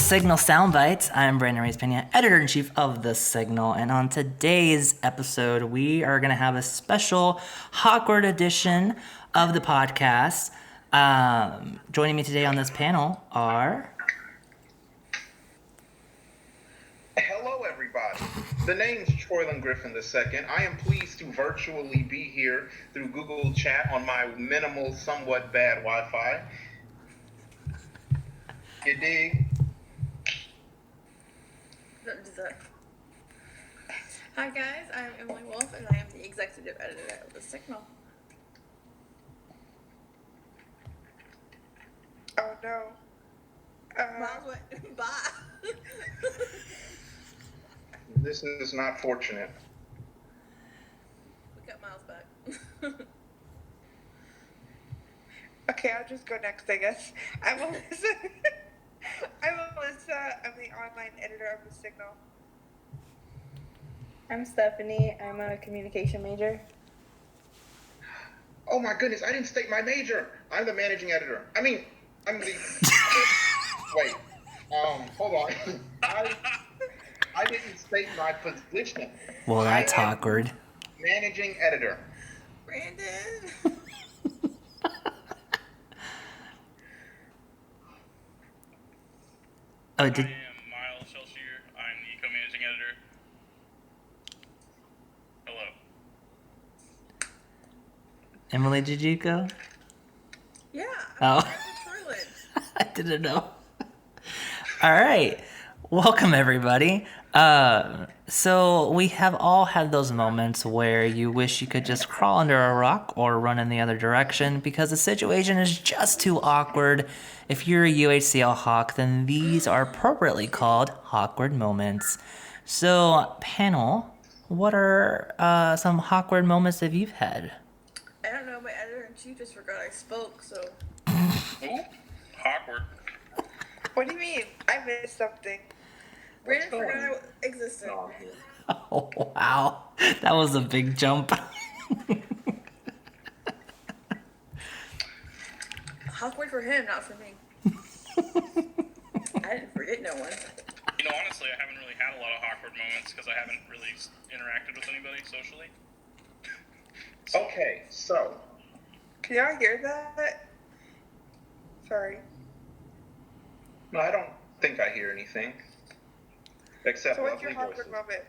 Signal Soundbytes. I'm Brandon Ruiz-Peña, editor-in-chief of The Signal, and on today's episode, we are going to have a special Hawkward edition of the podcast. Joining me today on this panel are... Hello, everybody. The name's Troylon Griffin II. I am pleased to virtually be here through Google Chat on my minimal, somewhat bad Wi-Fi. You dig? Hi guys, I'm Emily Wolfe and I am the executive editor of The Signal. Oh no. Miles went, bye. This is not fortunate. We got Miles back. Okay, I'll just go next, I guess. I'm Alyssa. I'm the online editor of The Signal. I'm Stephanie. I'm a communication major. Oh my goodness, I didn't state my major. I'm the managing editor. I'm the... Wait. Hold on. I didn't state my position. Well, that's awkward. Managing editor. Brandon. Oh, I am Miles Shellshear. I'm the co-managing editor. Hello. Emily, did you go? Yeah. Oh. Troylon. I didn't know. All right. Welcome, everybody. So we have all had those moments where you wish you could just crawl under a rock or run in the other direction because the situation is just too awkward. If you're a UHCL Hawk, then these are appropriately called Hawkward moments. So, panel, what are some Hawkward moments that you've had? I don't know, my editor-in-chief just forgot I spoke, so... Ooh, awkward. What do you mean? I missed something. Brandon forgot I existed. Oh, wow. That was a big jump. Awkward for him, not for me. I didn't forget no one. You know, honestly, I haven't really had a lot of awkward moments because I haven't really interacted with anybody socially. Okay, so... Can y'all hear that? Sorry. No, I don't think I hear anything. Except So what's your lovely awkward voices. moment?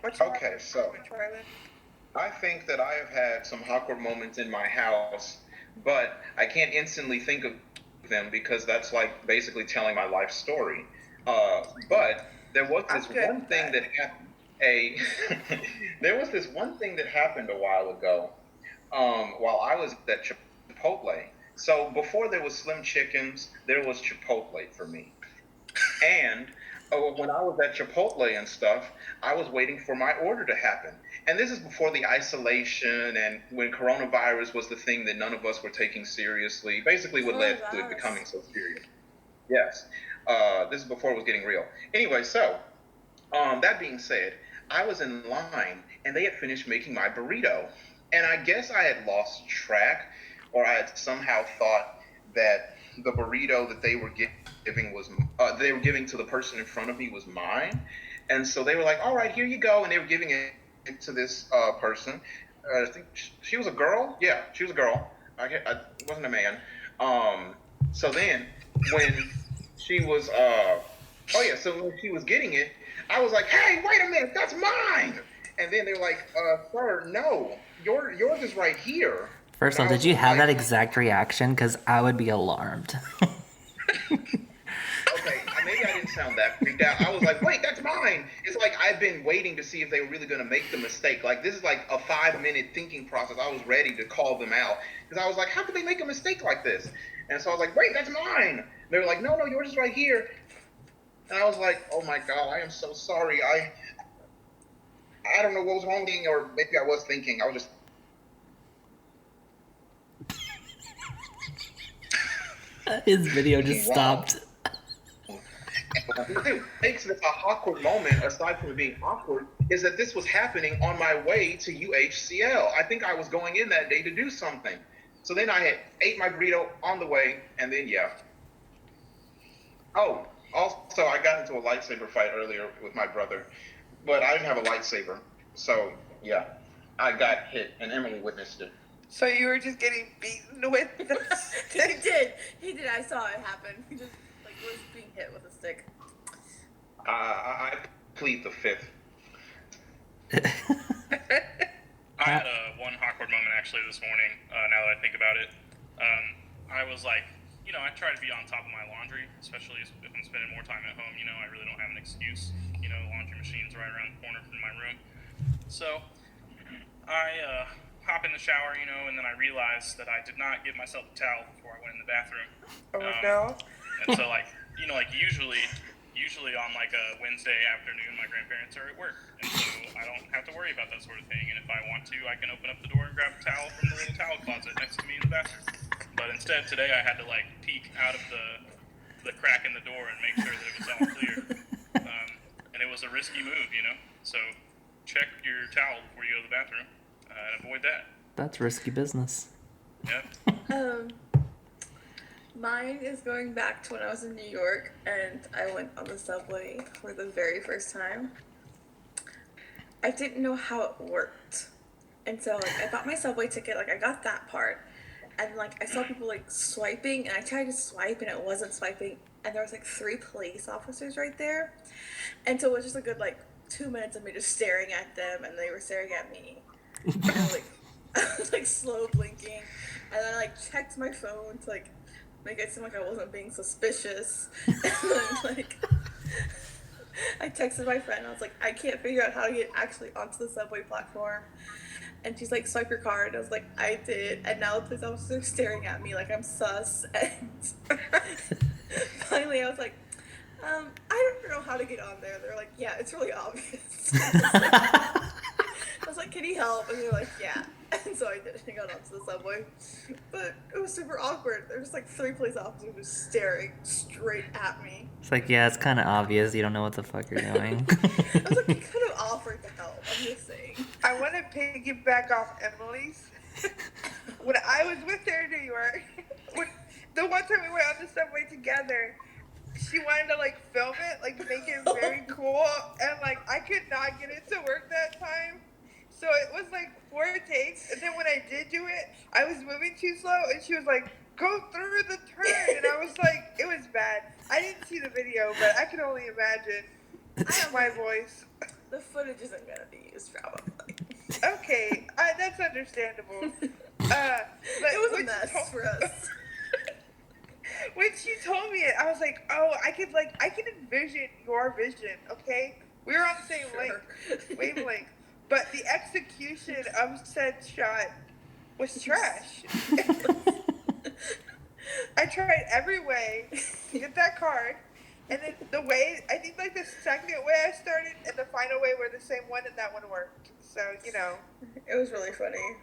What's your Okay, awkward so- moment, Troylon? I think that I have had some awkward moments in my house, but I can't instantly think of them because that's like basically telling my life story. But there was this one thing that happened. There was this one thing that happened a while ago, while I was at Chipotle. So before there was Slim Chickens, there was Chipotle for me, and when I was at Chipotle and stuff, I was waiting for my order to happen. And this is before the isolation and when coronavirus was the thing that none of us were taking seriously. Basically what led to it becoming so serious. Yes. This is before it was getting real. Anyway, so that being said, I was in line and they had finished making my burrito. And I guess I had lost track, or I had somehow thought that the burrito that they were giving to the person in front of me was mine. And so they were like, all right, here you go. And they were giving it to this person. I think she was a girl. Yeah, she was a girl. I wasn't a man. So then when she was, so when she was getting it, I was like, hey, wait a minute, that's mine. And then they were like, sir, no, yours is right here. First of all, did you have that exact reaction? Because I would be alarmed. Okay, maybe I didn't sound that freaked out. I was like, wait, that's mine. It's like I've been waiting to see if they were really going to make the mistake. Like, this is like a 5-minute thinking process. I was ready to call them out. Because I was like, how could they make a mistake like this? And so I was like, wait, that's mine. And they were like, no, yours is right here. And I was like, oh my God, I am so sorry. I don't know what was wrong with me, or maybe I was thinking. I was just... His video just stopped. What makes this a awkward moment, aside from it being awkward, is that this was happening on my way to UHCL. I think I was going in that day to do something. So then I had ate my burrito on the way, and then, yeah. Oh, Also, I got into a lightsaber fight earlier with my brother, but I didn't have a lightsaber. So, yeah, I got hit, and Emily witnessed it. So you were just getting beaten with the He did. He did. I saw it happen. He just like was being hit with a stick. I plead the fifth. I had one Hawkward moment actually this morning, now that I think about it. I was like, I try to be on top of my laundry, especially if I'm spending more time at home. I really don't have an excuse. Laundry machine's right around the corner from my room. So I hop in the shower, and then I realized that I did not give myself a towel before I went in the bathroom. Oh, no. And so, usually on like a Wednesday afternoon, my grandparents are at work, and so I don't have to worry about that sort of thing. And if I want to, I can open up the door and grab a towel from the little towel closet next to me in the bathroom. But instead, today I had to like peek out of the crack in the door and make sure that it was all clear. And it was a risky move, So check your towel before you go to the bathroom and avoid that. That's risky business. Yeah. Mine is going back to when I was in New York and I went on the subway for the very first time. I didn't know how it worked. And so I bought my subway ticket, I got that part. And I saw people swiping and I tried to swipe and it wasn't swiping. And there was 3 police officers right there. And so it was just a good 2 minutes of me just staring at them and they were staring at me. And I was slow blinking. And then I checked my phone to make it seem like I wasn't being suspicious. And then, I texted my friend. I was like, I can't figure out how to get actually onto the subway platform. And she's like, swipe your card. I was like, I did. And now the police officers are staring at me like I'm sus. And finally, I was like, I don't know how to get on there. They're like, yeah, it's really obvious. I was like, can you help? And they're like, yeah. And so I did. I got onto the subway. But it was super awkward. There was 3 police officers just staring straight at me. It's yeah, it's kind of obvious. You don't know what the fuck you're doing. I was like, you could have offered to help. I'm just saying. I want to piggyback off Emily's. When I was with her in New York, the one time we went on the subway together, she wanted to film it, make it very cool, and I could not get it to work that time. So it was 4 takes, and then when I did do it, I was moving too slow, and she was like, go through the turn, and I was like, it was bad. I didn't see the video, but I can only imagine my voice. The footage isn't going to be used, probably. Okay, that's understandable. But it was a mess for us. When she told me it, I was like, oh, I can envision your vision, okay? We were on the same wavelength. But the execution of said shot was trash. I tried every way to get that card. And then I think the second way I started and the final way were the same one and that one worked. So, It was really funny.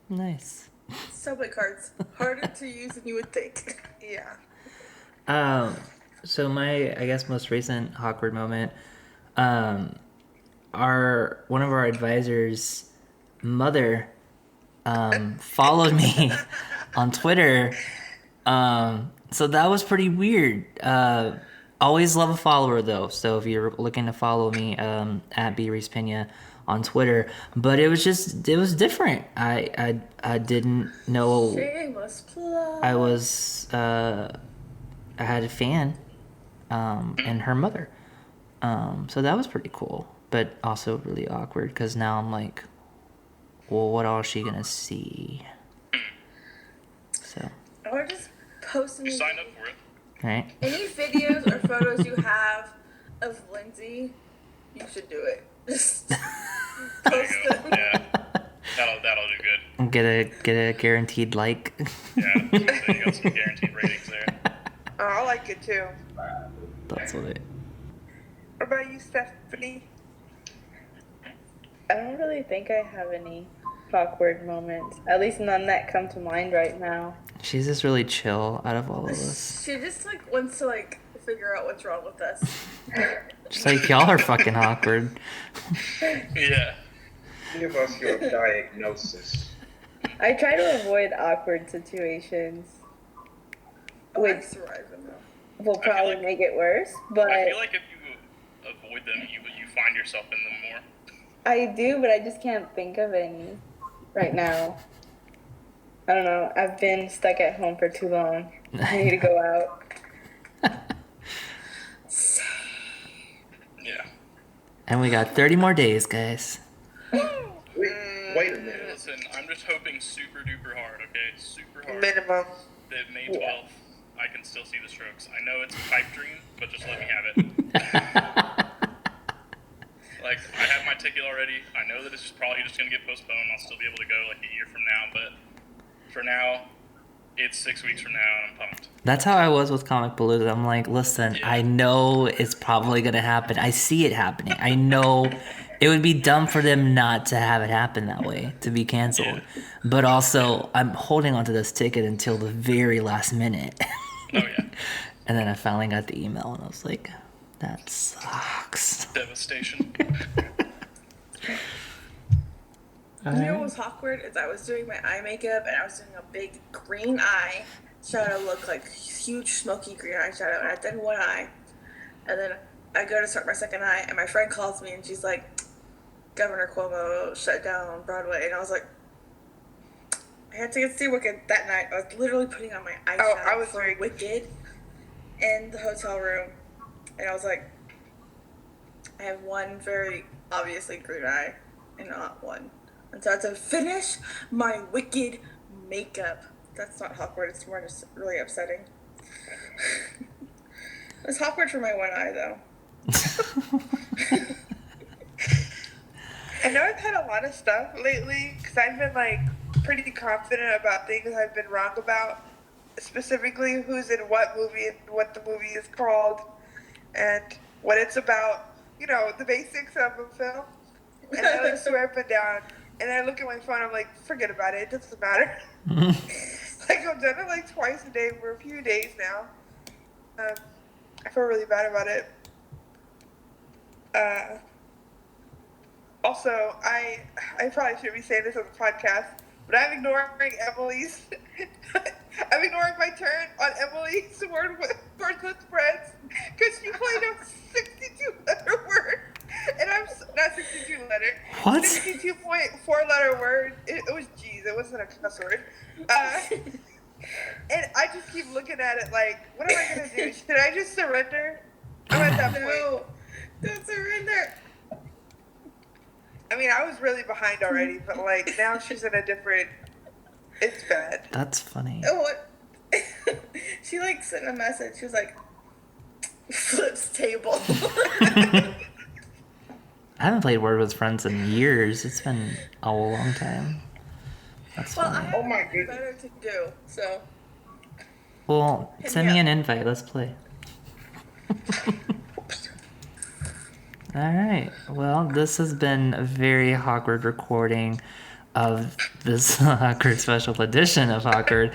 Nice. Subway cards. Harder to use than you would think. yeah. So my, I guess, most recent awkward moment, one of our advisors' mother, followed me on Twitter. So that was pretty weird. Always love a follower though. So if you're looking to follow me, at Ruiz-Peña on Twitter, but it was different. I didn't know. Shameless plug. I had a fan, and her mother. So that was pretty cool, but also really awkward because now I'm like, well, what else is she gonna see? So. Or just post You signed up for it. Right. any videos or photos you have of Lindsay, you should do it. Just There post you go. them. Yeah. That'll do good. Get a guaranteed like. Yeah. So you got some guaranteed ratings there. Oh, I like it too. That's what it. What about you, Stephanie? I don't really think I have any awkward moments. At least none that come to mind right now. She's just really chill out of all of us. She just wants to figure out what's wrong with us. Just y'all are fucking awkward. Yeah. Give us your diagnosis. I try to avoid awkward situations. I With thrive in them. will probably make it worse. But I feel like if you avoid them, you find yourself in them more. I do, but I just can't think of any right now. I don't know. I've been stuck at home for too long. I need to go out. Yeah. And we got 30 more days, guys. Wait a minute. Listen, I'm just hoping super duper hard, okay? Super hard. Minimum. That May 12th, I can still see the Strokes. I know it's a pipe dream, but just let me have it. Like, I have my ticket already. I know that it's probably just going to get postponed. I'll still be able to go like a year from now, but for now, it's 6 weeks from now, and I'm pumped. That's how I was with Comic Palooza. I'm like, listen, I know it's probably going to happen. I see it happening. I know it would be dumb for them not to have it happen that way, to be canceled. But also, I'm holding onto this ticket until the very last minute. Oh, yeah. And then I finally got the email, and I was like, that sucks. Devastation. You know what was awkward is I was doing my eye makeup and I was doing a big green eye shadow look, like huge smoky green eye shadow, and I did one eye, and then I go to start my second eye, and my friend calls me and she's like, Governor Cuomo shut down Broadway, and I was like, I had to get to see Wicked that night. I was literally putting on my eyeshadow I was for very Wicked in the hotel room, and I was like, I have one very obviously green eye and not one. And so I had to finish my Wicked makeup. That's not Hawkward, it's more just really upsetting. It's Hawkward for my one eye, though. I know I've had a lot of stuff lately because I've been like pretty confident about things I've been wrong about, specifically who's in what movie and what the movie is called and what it's about, you know, the basics of a film. And I like swear up and down, and I look at my phone, I'm like, forget about it, it doesn't matter. Like, I've done it like twice a day for a few days now. I feel really bad about it. Also, I probably shouldn't be saying this on the podcast, but I'm ignoring Emily's. I'm ignoring my turn on Emily's words with friends because she played a 62-letter word, and I'm not 62 letter. What? 62.4-letter word. It was G's. It wasn't a cuss word. And I just keep looking at it like, what am I gonna do? Should I just surrender? I'm at that point. No, don't surrender. I mean, I was really behind already, but like now she's in a different. It's bad. That's funny. Oh, what? She like sent a message. She was like, flips table. I haven't played Word with Friends in years. It's been a long time. That's Well, I funny. have Oh my goodness. better to do, so. Well, send me an invite. Let's play. All right. Well, this has been a very awkward recording of this awkward special edition of Awkward.